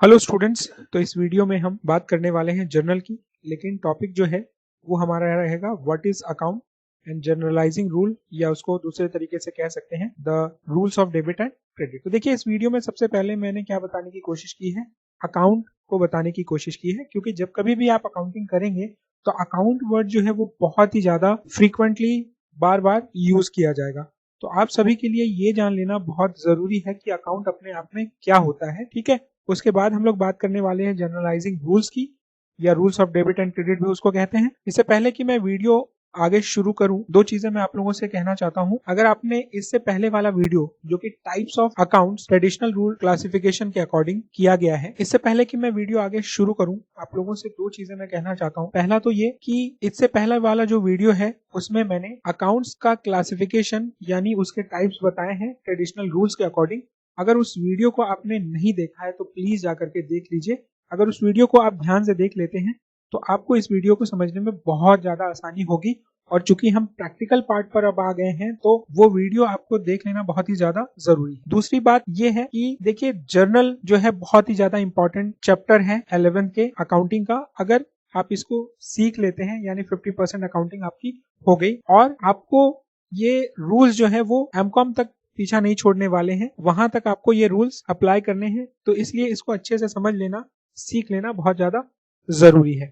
Hello students. तो इस video में हम बात करने वाले हैं जर्नल की, लेकिन टॉपिक जो है वो हमारा रहेगा what is account and generalising rule, या उसको दूसरे तरीके से कह सकते हैं the rules of debit and credit. तो देखिए, इस वीडियो में सबसे पहले मैंने क्या बताने की कोशिश की है, अकाउंट को बताने की कोशिश की है, क्योंकि जब कभी भी आप अकाउंटिंग करेंगे तो अकाउंट वर्ड जो है वो बहुत ही ज्यादा फ्रीक्वेंटली बार बार यूज किया जाएगा। तो आप सभी के लिए ये जान लेना बहुत जरूरी है कि अकाउंट अपने आप में क्या होता है, ठीक है। उसके बाद हम लोग बात करने वाले हैं जनरलाइजिंग रूल्स की, या rules of debit and credit भी उसको कहते हैं। इससे पहले कि मैं वीडियो आगे शुरू करूं, दो चीजें मैं आप लोगों से कहना चाहता हूं। अगर आपने इससे पहले वाला वीडियो जो कि types of accounts traditional rule classification के अकॉर्डिंग किया गया है, इससे पहले कि मैं वीडियो आगे शुरू करूं, आप लोगों से दो चीजें मैं कहना चाहता हूं। पहला तो ये कि इससे पहला वाला जो वीडियो है उसमें मैंने अकाउंट्स का क्लासिफिकेशन यानी उसके टाइप्स बताए हैं ट्रेडिशनल रूल्स के अकॉर्डिंग। अगर उस वीडियो को आपने नहीं देखा है तो प्लीज जाकर के देख लीजिए। अगर उस वीडियो को आप ध्यान से देख लेते हैं तो आपको इस वीडियो को समझने में बहुत ज्यादा आसानी होगी। और चूंकि हम प्रैक्टिकल पार्ट पर अब आ गए हैं तो वो वीडियो आपको देख लेना बहुत ही ज्यादा जरूरी है। दूसरी बात ये है कि देखिए, जर्नल जो है बहुत ही ज्यादा इंपॉर्टेंट चैप्टर है 11th के अकाउंटिंग का। अगर आप इसको सीख लेते हैं यानी 50% अकाउंटिंग आपकी हो गई, और आपको ये रूल्स जो है वो एमकॉम तक पीछा नहीं छोड़ने वाले हैं, वहां तक आपको ये रूल्स अप्लाई करने हैं। तो इसलिए इसको अच्छे से समझ लेना, सीख लेना बहुत ज्यादा जरूरी है।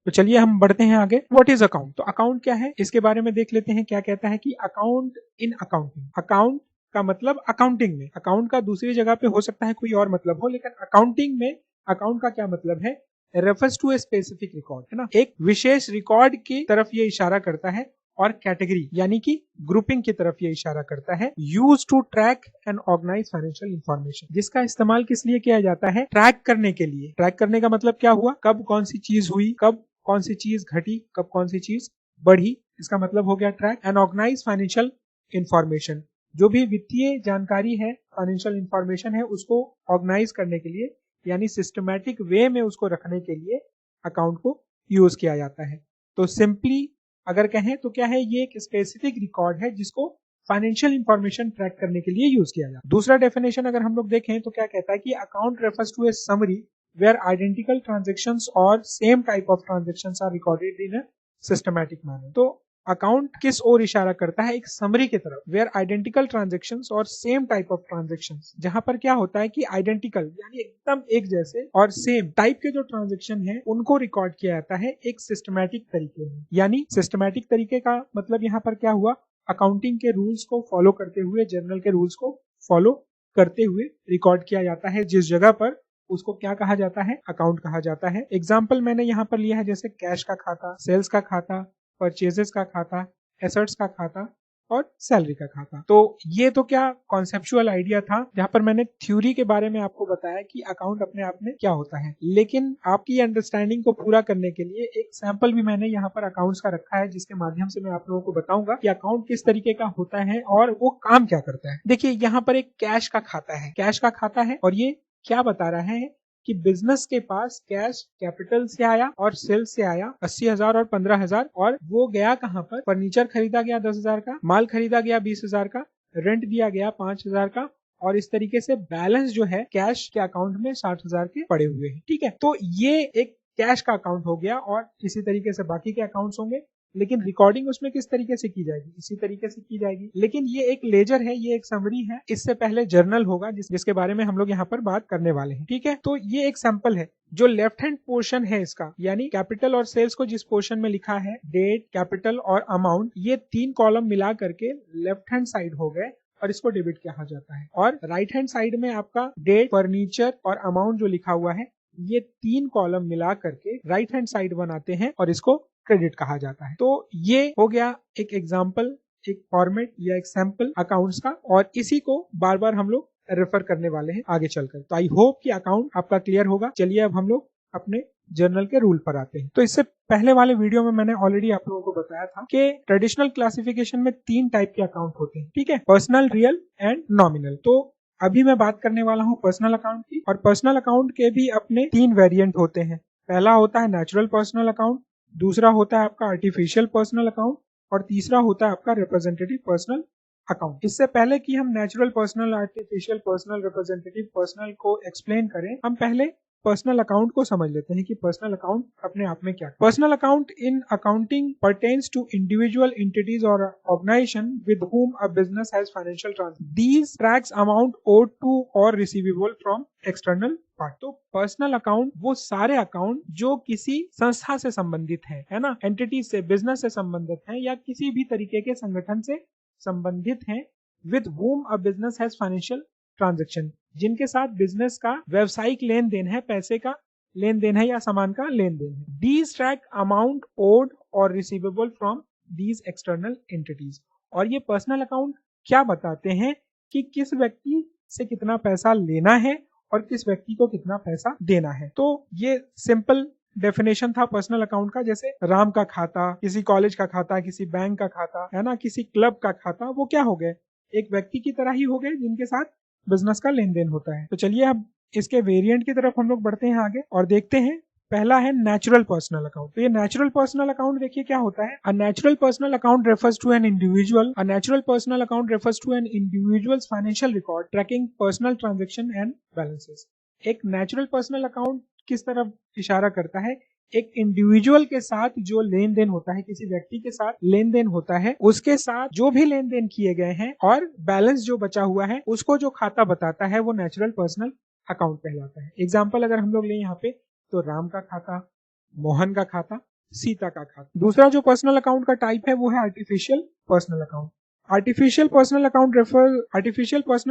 तो चलिए हम बढ़ते हैं आगे। What is account? तो अकाउंट क्या है इसके बारे में देख लेते हैं। क्या कहता है कि अकाउंट इन अकाउंटिंग, अकाउंट का मतलब अकाउंटिंग में, अकाउंट का दूसरी जगह पे हो सकता है कोई और मतलब हो, लेकिन अकाउंटिंग में अकाउंट का क्या मतलब है? Refers to a specific record, है ना, एक विशेष रिकॉर्ड की तरफ ये इशारा करता है, और कैटेगरी यानी कि ग्रुपिंग की तरफ ये इशारा करता है। Use to track and organise financial information, जिसका इस्तेमाल किस लिए किया जाता है? ट्रैक करने के लिए। ट्रैक करने का मतलब क्या हुआ? कब कौन सी चीज हुई, कब कौन सी चीज घटी, कब कौन सी चीज बढ़ी, इसका मतलब हो गया track. And organise financial information, जो भी वित्तीय जानकारी है, फाइनेंशियल इंफॉर्मेशन है, उसको ऑर्गेनाइज करने के लिए यानी सिस्टमैटिक वे में उसको रखने के लिए अकाउंट को यूज किया जाता है। तो सिंपली अगर कहें तो क्या है, ये एक स्पेसिफिक रिकॉर्ड है जिसको फाइनेंशियल इंफॉर्मेशन ट्रैक करने के लिए यूज किया जाता है। दूसरा डेफिनेशन अगर हम लोग देखें तो क्या कहता है कि account refers to a summary where identical transactions और same type of transactions are recorded in a systematic manner. तो अकाउंट किस ओर इशारा करता है? एक समरी की तरफ। वेयर आइडेंटिकल ट्रांजेक्शंस और सेम टाइप ऑफ ट्रांजेक्शंस, जहां पर क्या होता है कि आइडेंटिकल यानी एकदम एक जैसे और सेम टाइप के जो ट्रांजेक्शन है उनको रिकॉर्ड किया जाता है एक सिस्टमैटिक तरीके में। यानी सिस्टमैटिक तरीके का मतलब यहाँ पर क्या हुआ? अकाउंटिंग के रूल्स को फॉलो करते हुए, जर्नल के रूल्स को फॉलो करते हुए रिकॉर्ड किया जाता है जिस जगह पर, उसको क्या कहा जाता है? अकाउंट कहा जाता है। एग्जाम्पल मैंने यहाँ पर लिया है जैसे कैश का खाता, सेल्स का खाता, परचेजेस का खाता, एसेट्स का खाता और सैलरी का खाता। तो ये तो क्या कॉन्सेप्चुअल आइडिया था, जहां पर मैंने थ्योरी के बारे में आपको बताया कि अकाउंट अपने आप में क्या होता है। लेकिन आपकी अंडरस्टैंडिंग को पूरा करने के लिए एक सैंपल भी मैंने यहाँ पर अकाउंट्स का रखा है, जिसके माध्यम से मैं आप लोगों को बताऊंगा कि अकाउंट किस तरीके का होता है और वो काम क्या करता है। देखिए, यहाँ पर एक कैश का खाता है, कैश का खाता है, और ये क्या बता रहा है कि बिजनेस के पास कैश कैपिटल से आया और सेल्स से आया 80,000 और 15,000, और वो गया कहाँ पर? फर्नीचर खरीदा गया 10,000 का, माल खरीदा गया 20,000 का, रेंट दिया गया 5,000 का, और इस तरीके से बैलेंस जो है कैश के अकाउंट में 60,000 के पड़े हुए हैं। ठीक है, तो ये एक कैश का अकाउंट हो गया, और इसी तरीके से बाकी के अकाउंट्स होंगे। लेकिन रिकॉर्डिंग उसमें किस तरीके से की जाएगी? इसी तरीके से की जाएगी। लेकिन ये एक लेजर है, ये एक समरी है, इससे पहले जर्नल होगा जिसके बारे में हम लोग यहाँ पर बात करने वाले हैं। ठीक है, तो ये एक सैंपल है। जो लेफ्ट हैंड पोर्शन है इसका, यानी कैपिटल और सेल्स को जिस पोर्शन में लिखा है डेट, कैपिटल और अमाउंट, ये तीन कॉलम मिला करके लेफ्ट हैंड साइड हो गए और इसको डेबिट कहा जाता है। और राइट हैंड साइड में आपका डेट, फर्नीचर और अमाउंट जो लिखा हुआ है, ये तीन कॉलम मिला करके राइट हैंड साइड बनाते हैं और इसको क्रेडिट कहा जाता है। तो ये हो गया एक एग्जाम्पल, एक फॉर्मेट या एक सैंपल अकाउंट्स का, और इसी को बार बार हम लोग रेफर करने वाले हैं आगे चलकर। तो आई होप कि अकाउंट आपका क्लियर होगा। चलिए अब हम लोग अपने जर्नल के रूल पर आते हैं। तो इससे पहले वाले वीडियो में मैंने ऑलरेडी आप लोगों को बताया था कि ट्रेडिशनल क्लासिफिकेशन में तीन टाइप के अकाउंट होते हैं। ठीक है, पर्सनल, रियल एंड नॉमिनल। तो अभी मैं बात करने वाला हूँ पर्सनल अकाउंट की, और पर्सनल अकाउंट के भी अपने तीन वेरिएंट होते हैं। पहला होता है नेचुरल पर्सनल अकाउंट, दूसरा होता है आपका आर्टिफिशियल पर्सनल अकाउंट, और तीसरा होता है आपका रिप्रेजेंटेटिव पर्सनल अकाउंट। इससे पहले कि हम natural personal, artificial personal, representative personal को एक्सप्लेन करें, हम पहले पर्सनल अकाउंट को समझ लेते हैं कि पर्सनल अकाउंट अपने आप में क्या। Personal account in accounting pertains to individual entities or organization with whom a business has financial transactions. These tracks amount owed to or receivable from external part. तो पर्सनल अकाउंट वो सारे account जो किसी संस्था से संबंधित है ना, एंटिटी से, बिजनेस से संबंधित है या किसी भी तरीके के संगठन से संबंधित है, with whom a business has financial transaction, जिनके साथ बिजनेस का व्यवसायिक लेन देन है, पैसे का लेन देन है या सामान का लेन देन है। These track amount owed or receivable from these external entities. और ये पर्सनल अकाउंट क्या बताते हैं कि किस व्यक्ति से कितना पैसा लेना है और किस व्यक्ति को कितना पैसा देना है। तो ये सिंपल डेफिनेशन था पर्सनल अकाउंट का। जैसे राम का खाता, किसी कॉलेज का खाता, किसी बैंक का खाता है ना, किसी क्लब का खाता, वो क्या हो गए, एक व्यक्ति की तरह ही हो गए जिनके साथ बिजनेस का लेन देन होता है। तो चलिए अब इसके वेरिएंट की तरफ हम लोग बढ़ते हैं आगे और देखते हैं। पहला है नेचुरल पर्सनल अकाउंट। तो ये नेचुरल पर्सनल अकाउंट देखिए क्या होता है। A natural personal account refers to an individual, a natural personal account refers to an individual's financial record tracking personal transaction and balances. एक नेचुरल पर्सनल अकाउंट किस तरफ इशारा करता है, एक इंडिविजुअल के साथ जो लेन देन होता है, किसी व्यक्ति के साथ लेन देन होता है, उसके साथ जो भी लेन देन किए गए हैं और बैलेंस जो बचा हुआ है उसको जो खाता बताता है वो नेचुरल पर्सनल अकाउंट कहलाता है। एग्जाम्पल अगर हम लोग लें यहाँ पे तो राम का खाता, मोहन का खाता, सीता का खाता। दूसरा जो पर्सनल अकाउंट का टाइप है वो है artificial personal account. Artificial personal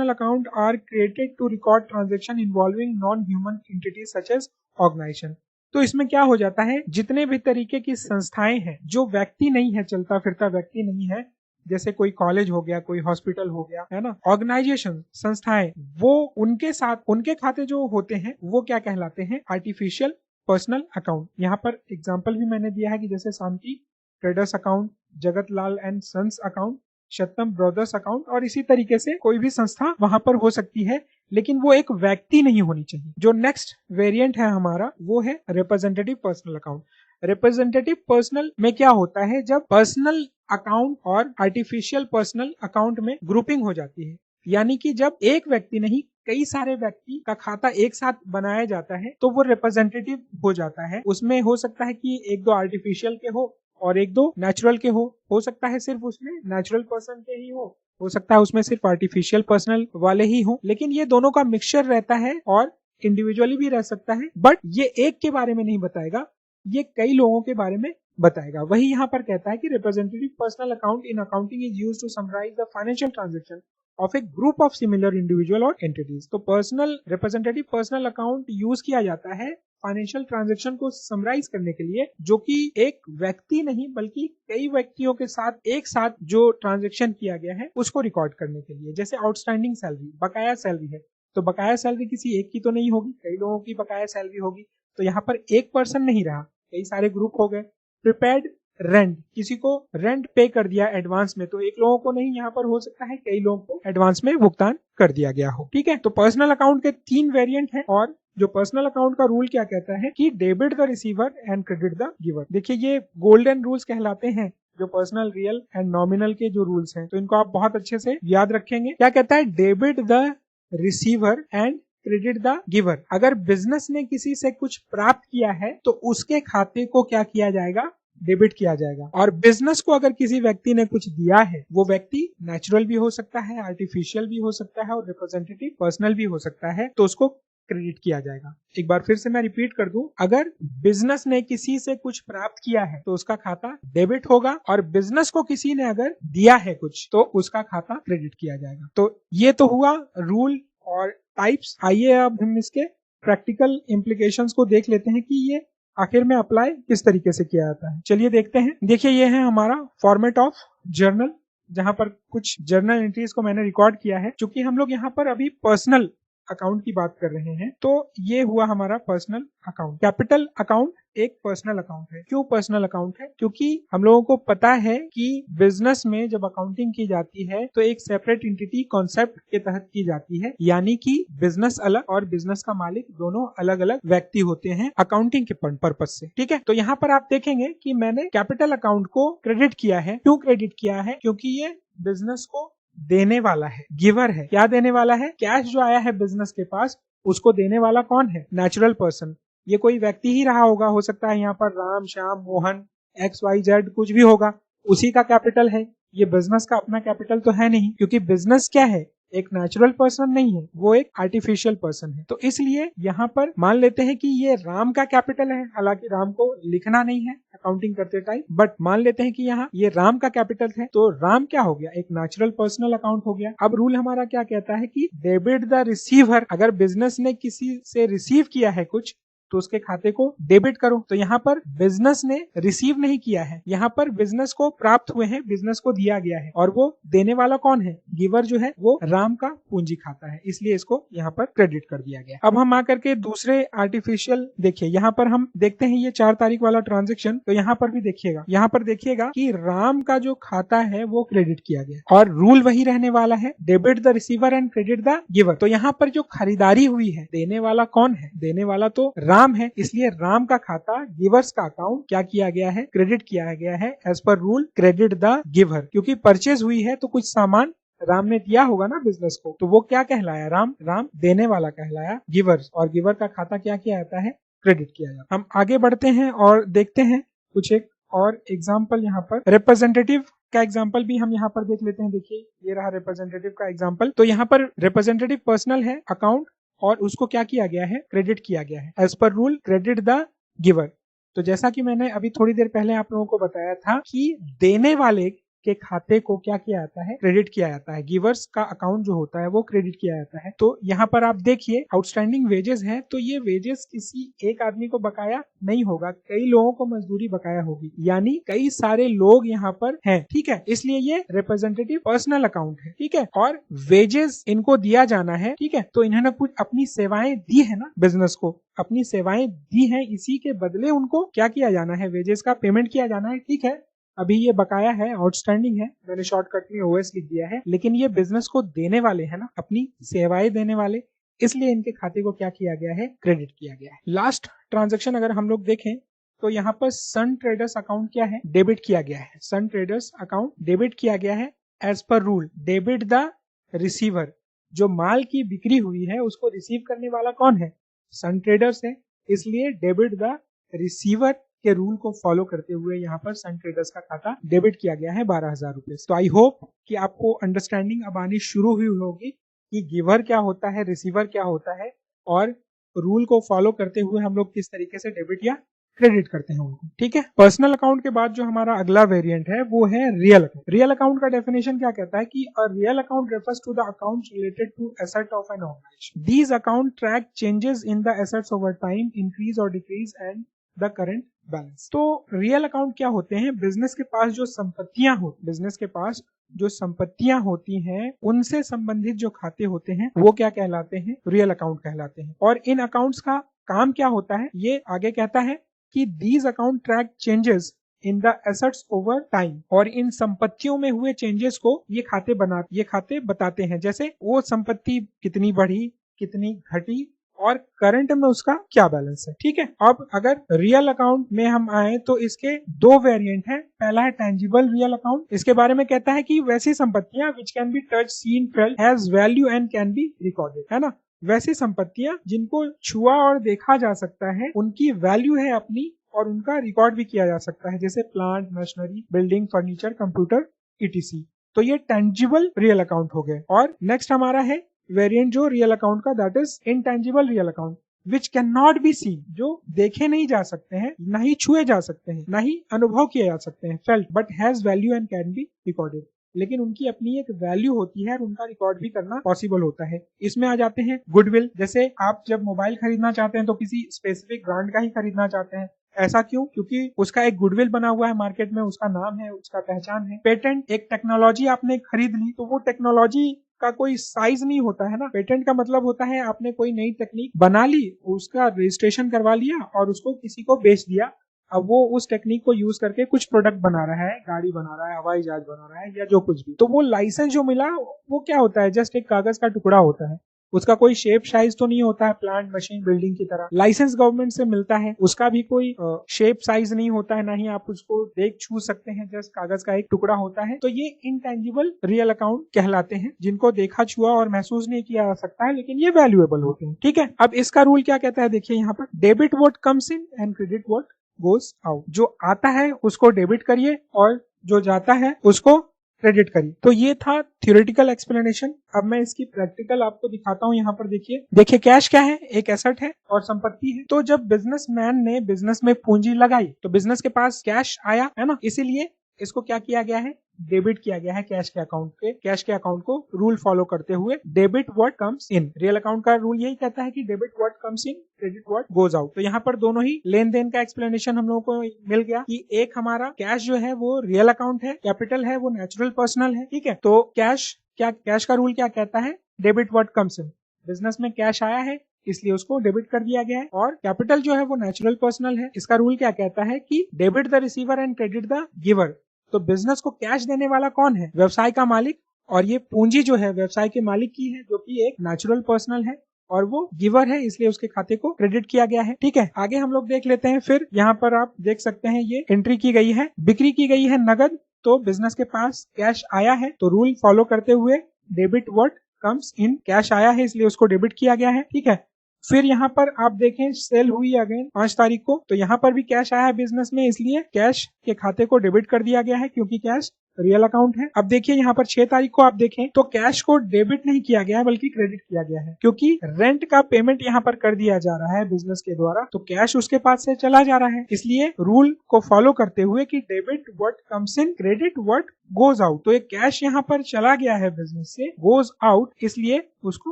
account are created to record transaction involving non-human entities such as organization. तो इसमें क्या हो जाता है, जितने भी तरीके की संस्थाएं हैं जो व्यक्ति नहीं है, चलता फिरता व्यक्ति नहीं है, जैसे कोई कॉलेज हो गया, कोई हॉस्पिटल हो गया, है ना, ऑर्गेनाइजेशन, संस्थाएं, वो उनके साथ उनके खाते जो होते हैं वो क्या कहलाते हैं, आर्टिफिशियल पर्सनल अकाउंट। यहाँ पर एग्जाम्पल भी मैंने दिया है कि जैसे शांति traders account, Jagat Lal and sons account, Satyam brothers account, और इसी तरीके से कोई भी संस्था वहां पर हो सकती है, लेकिन वो एक व्यक्ति नहीं होनी चाहिए। जो नेक्स्ट वेरिएंट है हमारा वो है representative personal account. Representative personal में क्या होता है, जब पर्सनल अकाउंट और आर्टिफिशियल पर्सनल अकाउंट में ग्रुपिंग हो जाती है, यानी कि जब एक व्यक्ति नहीं कई सारे व्यक्ति का खाता एक साथ बनाया जाता है तो वो रिप्रेजेंटेटिव हो जाता है। उसमें हो सकता है कि एक दो आर्टिफिशियल के हो और एक दो नेचुरल के हो सकता है सिर्फ उसमें नेचुरल पर्सन के ही हो सकता है उसमें सिर्फ आर्टिफिशियल पर्सनल वाले ही हो, लेकिन ये दोनों का मिक्सचर रहता है और इंडिविजुअली भी रह सकता है। बट ये एक के बारे में नहीं बताएगा, ये कई लोगों के बारे में बताएगा। वही यहाँ पर कहता है कि representative personal account in accounting is used to summarise the financial transaction of a group of similar individual और एंटिटीज। तो personal representative personal account use किया जाता है फाइनेंशियल ट्रांजैक्शन को समराइज करने के लिए, जो कि एक व्यक्ति नहीं बल्कि कई व्यक्तियों के साथ एक साथ जो ट्रांजैक्शन किया गया है उसको रिकॉर्ड करने के लिए। जैसे आउटस्टैंडिंग सैलरी, बकाया सैलरी है, तो बकाया सैलरी किसी एक की तो नहीं होगी, कई लोगों की बकाया सैलरी होगी, तो यहाँ पर एक पर्सन नहीं रहा, कई सारे ग्रुप हो गए। प्रिपेयर्ड रेंट, किसी को रेंट पे कर दिया एडवांस में, तो एक लोगों को नहीं, यहाँ पर हो सकता है कई लोगों को एडवांस में भुगतान कर दिया गया हो। ठीक है, तो पर्सनल अकाउंट के 3 वेरिएंट हैं और जो पर्सनल अकाउंट का रूल क्या कहता है कि debit the receiver and credit the giver. देखिए ये गोल्डन रूल्स कहलाते हैं, जो पर्सनल, रियल एंड नॉमिनल के जो रूल्स हैं, तो इनको आप बहुत अच्छे से याद रखेंगे। क्या कहता है, debit the receiver and credit the giver. अगर बिजनेस ने किसी से कुछ प्राप्त किया है तो उसके खाते को क्या किया जाएगा, डेबिट किया जाएगा। और बिजनेस को अगर किसी व्यक्ति ने कुछ दिया है, वो व्यक्ति नेचुरल भी हो सकता है, आर्टिफिशियल भी हो सकता है और रिप्रेजेंटेटिव पर्सनल भी हो सकता है, तो उसको क्रेडिट किया जाएगा। एक बार फिर से मैं रिपीट कर दूं, अगर बिजनेस ने किसी से कुछ प्राप्त किया है तो उसका खाता डेबिट होगा, और बिजनेस को किसी ने अगर दिया है कुछ तो उसका खाता क्रेडिट किया जाएगा। तो ये तो हुआ रूल और टाइप्स। आइए अब हम इसके प्रैक्टिकल इम्प्लीकेशंस को देख लेते हैं कि ये आखिर में अप्लाई किस तरीके से किया जाता है। चलिए देखते हैं। देखिए ये है हमारा फॉर्मेट ऑफ जर्नल, जहां पर कुछ जर्नल एंट्रीज को मैंने रिकॉर्ड किया है। चूंकि हम लोग यहाँ पर अभी पर्सनल अकाउंट की बात कर रहे हैं, तो ये हुआ हमारा पर्सनल अकाउंट। कैपिटल अकाउंट एक पर्सनल अकाउंट है। क्यों पर्सनल अकाउंट है? क्योंकि हम लोगों को पता है कि बिजनेस में जब अकाउंटिंग की जाती है तो एक सेपरेट एंटिटी कॉन्सेप्ट के तहत की जाती है, यानी कि बिजनेस अलग और बिजनेस का मालिक दोनों अलग अलग व्यक्ति होते हैं अकाउंटिंग के पर्पज से। ठीक है, तो यहाँ पर आप देखेंगे कि मैंने कैपिटल अकाउंट को क्रेडिट किया है। क्यों क्रेडिट किया है? क्योंकि ये बिजनेस को देने वाला है, गिवर है। क्या देने वाला है? कैश जो आया है बिजनेस के पास उसको देने वाला कौन है? Natural person. ये कोई व्यक्ति ही रहा होगा, हो सकता है यहाँ पर राम, श्याम, मोहन, XYZ कुछ भी होगा, उसी का कैपिटल है। ये बिजनेस का अपना कैपिटल तो है नहीं, क्योंकि बिजनेस क्या है? एक नेचुरल पर्सन नहीं है, वो एक आर्टिफिशियल पर्सन है। तो इसलिए यहाँ पर मान लेते हैं कि ये राम का कैपिटल है, हालांकि राम को लिखना नहीं है अकाउंटिंग करते टाइम, बट मान लेते हैं कि यहाँ ये राम का कैपिटल है, तो राम क्या हो गया? एक नेचुरल पर्सनल अकाउंट हो गया। अब रूल हमारा क्या कहता है कि डेबिट द रिसीवर। अगर बिजनेस ने किसी से रिसीव किया है कुछ, तो उसके खाते को डेबिट करो। तो यहाँ पर बिजनेस ने रिसीव नहीं किया है, यहाँ पर बिजनेस को प्राप्त हुए हैं, बिजनेस को दिया गया है, और वो देने वाला कौन है? गिवर जो है वो राम का पूंजी खाता है, इसलिए इसको यहाँ पर क्रेडिट कर दिया गया। अब हम आकर के दूसरे आर्टिफिशियल देखिए, यहाँ पर हम देखते हैं ये 4 तारीख वाला ट्रांजेक्शन। तो यहाँ पर भी देखिएगा, यहाँ पर देखिएगा कि राम का जो खाता है वो क्रेडिट किया गया, और रूल वही रहने वाला है, debit the receiver and credit the giver. तो यहाँ पर जो खरीदारी हुई है, देने वाला कौन है? देने वाला तो राम है, इसलिए राम का खाता, गिवर्स का अकाउंट क्या किया गया है? क्रेडिट किया गया है as per rule credit the giver. क्योंकि परचेज हुई है तो कुछ सामान राम ने दिया होगा ना बिजनेस को, तो वो क्या कहलाया? राम। राम देने वाला कहलाया गिवर्स, और गिवर का खाता क्या किया जाता है? क्रेडिट किया जाता है। हम आगे बढ़ते हैं और देखते हैं कुछ एक और एग्जाम्पल। यहाँ पर रिप्रेजेंटेटिव का एग्जाम्पल भी हम यहाँ पर देख लेते हैं। देखिए ये रहा रिप्रेजेंटेटिव का एग्जाम्पल। तो यहाँ पर रिप्रेजेंटेटिव पर्सनल है अकाउंट, और उसको क्या किया गया है? क्रेडिट किया गया है as per rule credit the giver. तो जैसा कि मैंने अभी थोड़ी देर पहले आप लोगों को बताया था कि देने वाले के खाते को क्या किया जाता है? क्रेडिट किया जाता है। गिवर्स का अकाउंट जो होता है वो क्रेडिट किया जाता है। तो यहाँ पर आप देखिए आउटस्टैंडिंग वेजेस है, तो ये वेजेस किसी एक आदमी को बकाया नहीं होगा, कई लोगों को मजदूरी बकाया होगी, यानी कई सारे लोग यहाँ पर हैं, ठीक है। इसलिए ये रिप्रेजेंटेटिव पर्सनल अकाउंट है, ठीक है, और वेजेस इनको दिया जाना है, ठीक है। तो इन्होंने कुछ अपनी सेवाएं दी है ना, बिजनेस को अपनी सेवाएं दी हैं, इसी के बदले उनको क्या किया जाना है? वेजेस का पेमेंट किया जाना है, ठीक है। अभी ये बकाया है, आउटस्टैंडिंग है, मैंने शॉर्टकट में ओएस लिख दिया है, लेकिन ये बिजनेस को देने वाले हैं ना, अपनी सेवाएं देने वाले, इसलिए इनके खाते को क्या किया गया है? क्रेडिट किया गया है। लास्ट ट्रांजैक्शन अगर हम लोग देखें तो यहाँ पर सन ट्रेडर्स अकाउंट क्या है? डेबिट किया गया है। सन ट्रेडर्स अकाउंट डेबिट किया गया है as per rule debit the receiver. जो माल की बिक्री हुई है उसको रिसीव करने वाला कौन है? सन ट्रेडर्स है, इसलिए डेबिट द रिसीवर के रूल को फॉलो करते हुए यहाँ पर सन ट्रेडर्स का खाता डेबिट किया गया है 12,000 रुपए। तो आई होप कि आपको अंडरस्टैंडिंग अब आनी शुरू हुई होगी कि गिवर क्या होता है, रिसीवर क्या होता है, और रूल को फॉलो करते हुए हम लोग किस तरीके से डेबिट या क्रेडिट करते हैं उनको, ठीक है। पर्सनल अकाउंट के बाद जो हमारा अगला वेरिएंट है वो है रियल अकाउंट। रियल अकाउंट का डेफिनेशन क्या कहता है कि a real account refers to the accounts related to asset of an organization. These account track changes in the assets over time, increase और decrease and the current balance. तो real account क्या होते हैं? Business के पास जो संपत्तियां हो, business के पास जो संपत्तियां होती हैं उनसे संबंधित जो खाते होते हैं वो क्या कहलाते हैं? रियल अकाउंट कहलाते हैं। और इन अकाउंट्स का काम क्या होता है? ये आगे कहता है कि these account track changes in the assets over time, और इन संपत्तियों में हुए चेंजेस को ये खाते बताते हैं, जैसे वो संपत्ति कितनी बढ़ी, कितनी घटी, और करंट में उसका क्या बैलेंस है, ठीक है। अब अगर रियल अकाउंट में हम आए तो इसके 2 वेरिएंट हैं। पहला है टेंजिबल रियल अकाउंट। इसके बारे में कहता है कि वैसी संपत्तियां which can be touch, seen, felt, has value and can be recorded, है ना। वैसी संपत्तियां जिनको छुआ और देखा जा सकता है, उनकी वैल्यू है अपनी, और उनका रिकॉर्ड भी किया जा सकता है, जैसे plant, machinery, building, furniture, computer, ETC। तो ये टेंजिबल रियल अकाउंट हो गए। और नेक्स्ट हमारा है वेरिएंट जो रियल अकाउंट का, that is intangible real account, which can not be seen, जो देखे नहीं जा सकते हैं, ना ही छुए जा सकते हैं, ना ही अनुभव किए जा सकते हैं, felt, but has value and can be recorded, लेकिन उनकी अपनी एक वैल्यू होती है और उनका रिकॉर्ड भी करना पॉसिबल होता है। इसमें आ जाते हैं गुडविल। जैसे आप जब मोबाइल खरीदना चाहते हैं तो किसी स्पेसिफिक ब्रांड का ही खरीदना चाहते हैं, ऐसा क्यों? क्योंकि उसका एक गुडविल बना हुआ है मार्केट में, उसका नाम है, उसका पहचान है। पेटेंट, एक टेक्नोलॉजी आपने खरीद ली तो वो टेक्नोलॉजी का कोई साइज नहीं होता है ना। पेटेंट का मतलब होता है आपने कोई नई टेक्निक बना ली, उसका रजिस्ट्रेशन करवा लिया और उसको किसी को बेच दिया। अब वो उस टेक्निक को यूज करके कुछ प्रोडक्ट बना रहा है, गाड़ी बना रहा है, हवाई जहाज बना रहा है, या जो कुछ भी, तो वो लाइसेंस जो मिला वो क्या होता है? जस्ट एक कागज का टुकड़ा होता है। उसका कोई शेप साइज तो नहीं होता है प्लांट मशीन बिल्डिंग की तरह। लाइसेंस गवर्नमेंट से मिलता है, उसका भी कोई शेप साइज नहीं होता है, ना ही आप उसको देख छू सकते हैं, जस्ट कागज का एक टुकड़ा होता है। तो ये इनटेंजिबल रियल अकाउंट कहलाते हैं, जिनको देखा छुआ और महसूस नहीं किया जा सकता है, लेकिन ये वैल्यूएबल होते हैं। ठीक है, अब इसका रूल क्या कहता है, देखिए यहाँ पर debit what comes in and credit what goes out. जो आता है उसको डेबिट करिए और जो जाता है उसको क्रेडिट करिए। तो ये था थ्योरेटिकल एक्सप्लेनेशन। अब मैं इसकी प्रैक्टिकल आपको दिखाता हूँ। यहाँ पर देखिए कैश क्या है, एक एसेट है और संपत्ति है। तो जब बिजनेसमैन ने बिजनेस में पूंजी लगाई तो बिजनेस के पास कैश आया है ना, इसीलिए इसको क्या किया गया है, डेबिट किया गया है कैश के अकाउंट को रूल फॉलो करते हुए। Debit what comes in, real account का रूल यही कहता है कि debit what comes in, credit what goes out. तो यहाँ पर दोनों ही लेन देन का एक्सप्लेनेशन हम लोगों को मिल गया कि एक हमारा कैश जो है वो रियल अकाउंट है, कैपिटल है वो नेचुरल पर्सनल है। ठीक है, तो कैश का रूल क्या कहता है, debit what comes in, business में कैश आया है इसलिए उसको डेबिट कर दिया गया है। और कैपिटल जो है वो नेचुरल पर्सनल है, इसका रूल क्या कहता है कि debit the receiver and credit the giver. तो बिजनेस को कैश देने वाला कौन है, व्यवसाय का मालिक, और ये पूंजी जो है व्यवसाय के मालिक की है, जो कि एक नेचुरल पर्सनल है, और वो गिवर है इसलिए उसके खाते को क्रेडिट किया गया है। ठीक है, आगे हम लोग देख लेते हैं। फिर यहाँ पर आप देख सकते हैं ये एंट्री की गई है, बिक्री की गई है नगद। तो बिजनेस के पास कैश आया है, तो रूल फॉलो करते हुए debit what comes in, cash आया है इसलिए उसको डेबिट किया गया है। ठीक है, फिर यहाँ पर आप देखें सेल हुई अगेन 5 तारीख को, तो यहाँ पर भी कैश आया है बिजनेस में, इसलिए कैश के खाते को डेबिट कर दिया गया है क्योंकि कैश रियल अकाउंट है। अब देखिए यहाँ पर 6 तारीख को आप देखें तो कैश को डेबिट नहीं किया गया है बल्कि क्रेडिट किया गया है, क्योंकि रेंट का पेमेंट यहाँ पर कर दिया जा रहा है बिजनेस के द्वारा, तो कैश उसके पास से चला जा रहा है। इसलिए रूल को फॉलो करते हुए कि debit what comes in, credit what goes out. तो ये कैश यहाँ पर चला गया है बिजनेस से, गोज आउट, इसलिए उसको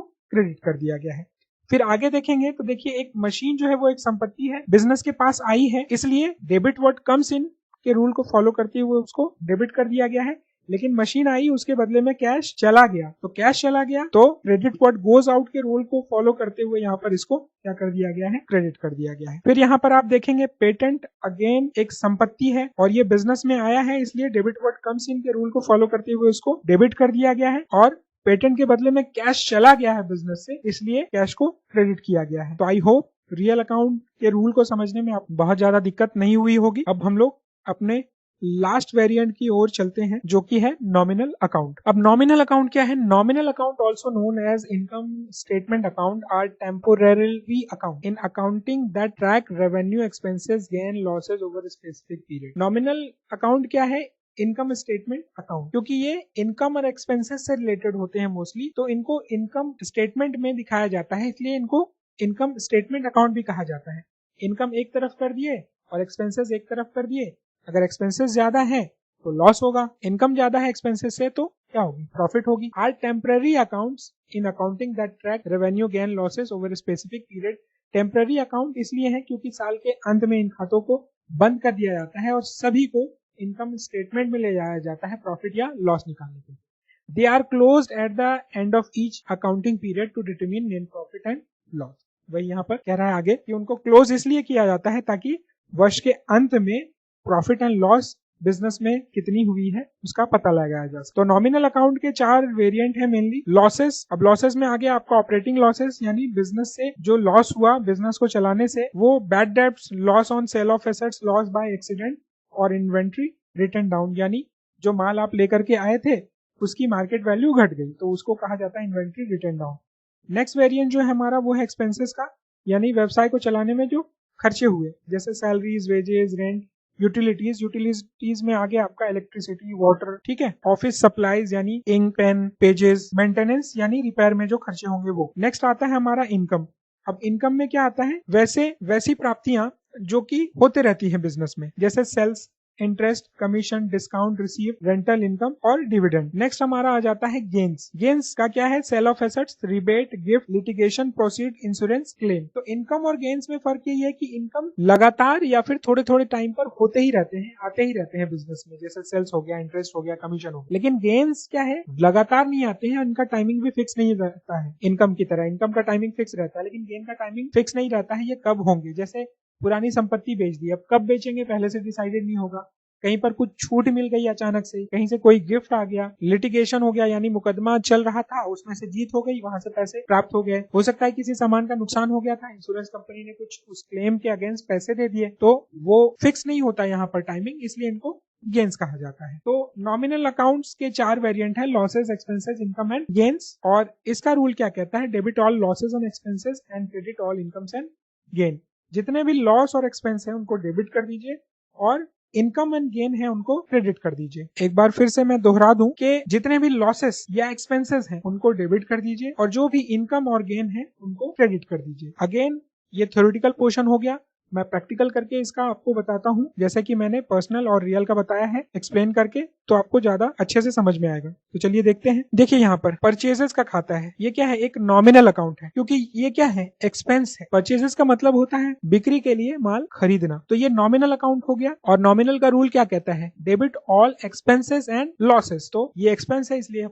क्रेडिट कर दिया गया है। फिर आगे देखेंगे तो देखिए एक मशीन जो है वो एक संपत्ति है, बिजनेस के पास आई है, इसलिए डेबिट व्हाट कम्स इन के रूल को फॉलो करते हुए उसको डेबिट कर दिया गया है। लेकिन मशीन आई, उसके बदले में कैश चला गया, तो कैश चला गया तो क्रेडिट व्हाट गोज आउट के रूल को फॉलो करते हुए यहाँ पर इसको क्या कर दिया गया है, क्रेडिट कर दिया गया है। फिर यहाँ पर आप देखेंगे पेटेंट अगेन एक संपत्ति है और ये बिजनेस में आया है, इसलिए डेबिट व्हाट कम्स इन के रूल को फॉलो करते हुए उसको डेबिट कर दिया गया है। और पेटेंट के बदले में कैश चला गया है बिजनेस से, इसलिए कैश को क्रेडिट किया गया है। तो आई होप रियल अकाउंट के रूल को समझने में आप बहुत ज्यादा दिक्कत नहीं हुई होगी। अब हम लोग अपने लास्ट वेरिएंट की ओर चलते हैं, जो कि है नॉमिनल अकाउंट। अब नॉमिनल अकाउंट क्या है, nominal account also known as income statement account or temporary account in accounting that track revenue expenses gain losses over specific period. Nominal account क्या है, इनकम स्टेटमेंट अकाउंट, क्योंकि ये income और expenses से related होते हैं मोस्टली, तो इनको इनकम स्टेटमेंट में दिखाया जाता है, इसलिए इनको इनकम स्टेटमेंट अकाउंट भी कहा जाता है। इनकम एक तरफ कर दिए और एक्सपेंसेस एक तरफ कर दिए, अगर एक्सपेंसेस ज्यादा है तो लॉस होगा, इनकम ज्यादा है एक्सपेंसेस से तो क्या होगी, प्रॉफिट होगी। Or temporary accounts in accounting that track revenue gain losses over specific period. Temporary account इसलिए है क्योंकि साल के अंत में इन खातों को बंद कर दिया जाता है और सभी को इनकम स्टेटमेंट में ले जाया जाता है प्रॉफिट या लॉस निकालने के लिए। They are closed at the end of each accounting period to determine net profit and loss. वही यहाँ पर कह रहा है आगे कि उनको क्लोज इसलिए किया जाता है ताकि वर्ष के अंत में प्रॉफिट एंड लॉस बिजनेस में कितनी हुई है उसका पता लगाया जा सकता। तो नॉमिनल अकाउंट के 4 वेरिएंट है मेनली। लॉसेस, अब लॉसेस में आगे आपका ऑपरेटिंग लॉसेस यानी बिजनेस से जो लॉस हुआ बिजनेस को चलाने से, वो bad debts, loss on sale of assets, loss by accident और इन्वेंट्री रिटर्न डाउन, यानी जो माल आप लेकर के आए थे उसकी मार्केट वैल्यू घट गई तो उसको कहा जाता है inventory return down. Next variant जो है हमारा वो है एक्सपेंसेस का, यानी व्यवसाय को चलाने में जो खर्चे हुए, जैसे सैलरीज, वेजेस, रेंट, यूटिलिटीज में आगे आपका इलेक्ट्रिसिटी, वाटर, ठीक है, ऑफिस सप्लाईज यानी इंक, पेन, पेजेस, मेंटेनेंस यानी रिपेयर में जो खर्चे होंगे वो। नेक्स्ट आता है हमारा इनकम। अब इनकम में क्या आता है, वैसी प्राप्तियां जो कि होते रहती हैं बिजनेस में, जैसे sales, interest, commission, discount receive, rental income और डिविडेंड। नेक्स्ट हमारा आ जाता है गेन्स। गेन्स का क्या है, sale of assets, rebate, gift, litigation, proceed, insurance, claim. तो इनकम और गेन्स में फर्क ये है कि इनकम लगातार या फिर थोड़े थोड़े टाइम पर होते ही रहते हैं, आते ही रहते हैं बिजनेस में, जैसे सेल्स हो गया, इंटरेस्ट हो गया, कमीशन हो गया। लेकिन गेन्स क्या है, लगातार नहीं आते हैं, उनका टाइमिंग भी फिक्स नहीं रहता है इनकम की तरह। इनकम का टाइमिंग फिक्स रहता है लेकिन गेन का टाइमिंग फिक्स नहीं रहता है, ये कब होंगे। जैसे पुरानी संपत्ति बेच दी, अब कब बेचेंगे पहले से डिसाइडेड नहीं होगा, कहीं पर कुछ छूट मिल गई अचानक से, कहीं से कोई गिफ्ट आ गया, लिटिगेशन हो गया यानी मुकदमा चल रहा था उसमें से जीत हो गई, वहां से पैसे प्राप्त हो गए। हो सकता है किसी सामान का नुकसान हो गया था, इंश्योरेंस कंपनी ने कुछ उस क्लेम के अगेंस्ट पैसे दे दिए, तो वो फिक्स नहीं होता यहाँ पर टाइमिंग, इसलिए इनको गेन्स कहा जाता है। तो नॉमिनल अकाउंट्स के 4 वेरिएंट है, losses, expenses, income and gains. और इसका रूल क्या कहता है, debit all losses and expenses and credit all incomes and gain. जितने भी लॉस और एक्सपेंस है उनको डेबिट कर दीजिए और इनकम एंड गेन है उनको क्रेडिट कर दीजिए। एक बार फिर से मैं दोहरा दूं कि जितने भी लॉसेस या एक्सपेंसेस हैं उनको डेबिट कर दीजिए और जो भी इनकम और गेन है उनको क्रेडिट कर दीजिए। अगेन ये थ्योरेटिकल पोर्शन हो गया, मैं प्रैक्टिकल करके इसका आपको बताता हूं, जैसे कि मैंने पर्सनल और रियल का बताया है एक्सप्लेन करके, तो आपको ज्यादा अच्छे से समझ में आएगा। तो चलिए देखते हैं। देखिए यहाँ पर परचेजेस का खाता है, ये क्या है, एक नॉमिनल अकाउंट है, क्योंकि ये क्या है, एक्सपेंस है। परचेजेस का मतलब होता है बिक्री के लिए माल खरीदना, तो ये नॉमिनल अकाउंट हो गया। और नॉमिनल का रूल क्या कहता है, debit all expenses and losses. तो ये एक्सपेंस है इसलिए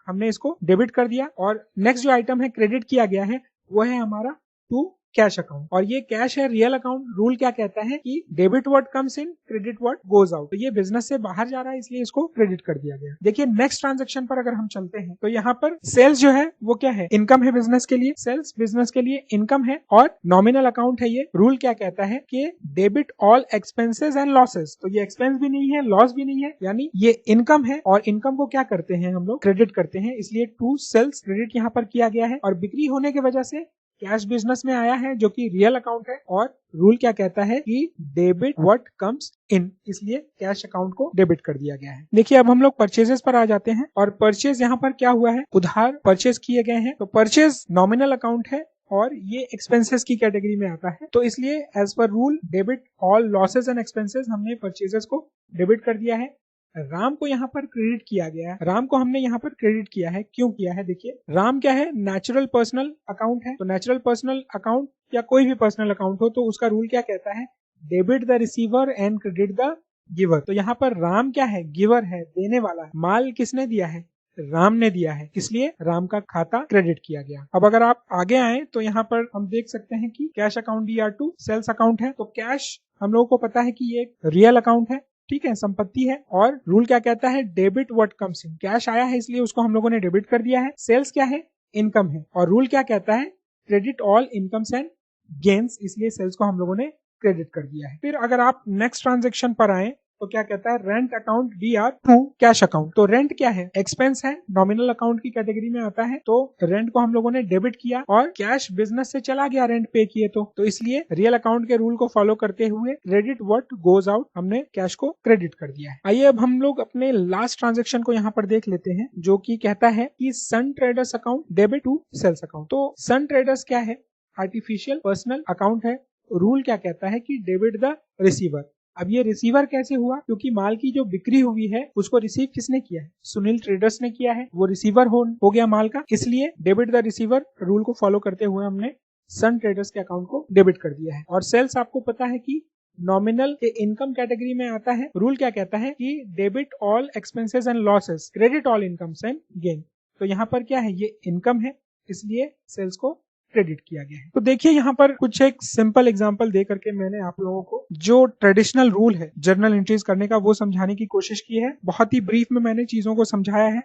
हमने इसको डेबिट कर दिया। और नेक्स्ट जो आइटम है क्रेडिट किया गया है वो है हमारा टू कैश अकाउंट, और ये कैश है, रियल अकाउंट। रूल क्या कहता है कि debit what comes in, credit what goes out. तो ये बिजनेस से बाहर जा रहा है इसलिए इसको क्रेडिट कर दिया गया। देखिए नेक्स्ट ट्रांजैक्शन पर अगर हम चलते हैं तो यहाँ पर सेल्स जो है वो क्या है, इनकम है बिजनेस के लिए, सेल्स बिजनेस के लिए इनकम है और नॉमिनल अकाउंट है ये। रूल क्या कहता है कि debit all expenses and losses. तो ये एक्सपेंस भी नहीं है, लॉस भी नहीं है, यानी ये इनकम है और इनकम को क्या करते हैं हम लोग, क्रेडिट करते हैं, इसलिए टू सेल्स क्रेडिट यहाँ पर किया गया है। और बिक्री होने की वजह से कैश बिजनेस में आया है जो कि रियल अकाउंट है। और रूल क्या कहता है कि डेबिट व्हाट कम्स इन, इसलिए कैश अकाउंट को डेबिट कर दिया गया है। देखिए अब हम लोग परचेजेस पर आ जाते हैं, और परचेज यहाँ पर क्या हुआ है, उधार परचेज किए गए हैं। तो परचेज नॉमिनल अकाउंट है और ये एक्सपेंसेस की कैटेगरी में आता है, तो इसलिए as per rule debit all losses and expenses हमने परचेजेस को डेबिट कर दिया है। राम को यहाँ पर क्रेडिट किया गया है, राम को हमने यहाँ पर क्रेडिट किया है, क्यों किया है, देखिए राम क्या है, नेचुरल पर्सनल अकाउंट है। तो नेचुरल पर्सनल अकाउंट या कोई भी पर्सनल अकाउंट हो तो उसका रूल क्या कहता है, debit the receiver and credit the giver. तो यहाँ पर राम क्या है, गिवर है, देने वाला है। माल किसने दिया है, राम ने दिया है, इसलिए राम का खाता क्रेडिट किया गया। अब अगर आप आगे आए तो यहाँ पर हम देख सकते हैं कि cash account DR2 sales account है। तो कैश हम लोगों को पता है कि ये रियल अकाउंट है, ठीक है, संपत्ति है। और रूल क्या कहता है, debit what comes in, cash आया है इसलिए उसको हम लोगों ने डेबिट कर दिया है। सेल्स क्या है, इनकम है, और रूल क्या कहता है, credit all incomes and gains, इसलिए सेल्स को हम लोगों ने क्रेडिट कर दिया है। फिर अगर आप नेक्स्ट ट्रांजेक्शन पर आए तो क्या कहता है, rent account DR2 cash account. तो रेंट क्या है, एक्सपेंस है, नॉमिनल अकाउंट की कैटेगरी में आता है। तो रेंट को हम लोगों ने डेबिट किया और कैश बिजनेस से चला गया रेंट पे किए तो इसलिए रियल अकाउंट के रूल को फॉलो करते हुए क्रेडिट व्हाट गोज आउट, हमने कैश को क्रेडिट कर दिया है। आइए अब हम लोग अपने लास्ट ट्रांजेक्शन को यहाँ पर देख लेते हैं, जो की कहता है कि Sun traders account debit to sales account. तो सन ट्रेडर्स क्या है, आर्टिफिशियल पर्सनल अकाउंट है। रूल क्या कहता है कि डेबिट द रिसीवर। अब ये रिसीवर कैसे हुआ, क्योंकि माल की जो बिक्री हुई है उसको रिसीव किसने किया है, सुनील ट्रेडर्स ने किया है, वो रिसीवर हो गया माल का, इसलिए डेबिट द रिसीवर रूल को फॉलो करते हुए हमने सन ट्रेडर्स के अकाउंट को डेबिट कर दिया है। और सेल्स आपको पता है कि नॉमिनल के इनकम कैटेगरी में आता है। रूल क्या कहता है कि debit all expenses and losses, credit all incomes and gain. तो यहाँ पर क्या है, ये इनकम है, इसलिए सेल्स को क्रेडिट किया गया है। तो देखिए यहाँ पर कुछ एक सिंपल एग्जांपल दे करके मैंने आप लोगों को जो ट्रेडिशनल रूल है जर्नल एंट्रीज करने का वो समझाने की कोशिश की है। बहुत ही ब्रीफ में मैंने चीजों को समझाया है।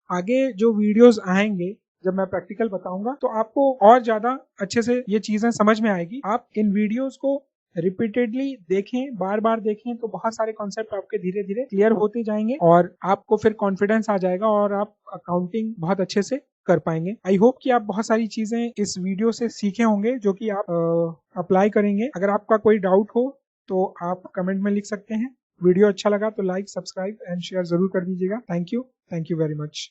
आगे जो वीडियोस आएंगे जब मैं प्रैक्टिकल बताऊंगा तो आपको और ज्यादा अच्छे से ये चीजें समझ में आएगी। आप इन वीडियोस को रिपीटेडली देखें, बार बार देखें, तो बहुत सारे कॉन्सेप्ट आपके धीरे धीरे क्लियर होते जाएंगे और आपको फिर कॉन्फिडेंस आ जाएगा और आप अकाउंटिंग बहुत अच्छे से कर पाएंगे। आई होप कि आप बहुत सारी चीजें इस वीडियो से सीखे होंगे जो कि आप अप्लाई करेंगे। अगर आपका कोई डाउट हो तो आप कमेंट में लिख सकते हैं। वीडियो अच्छा लगा तो लाइक, सब्सक्राइब एंड शेयर जरूर कर दीजिएगा। Thank you very much.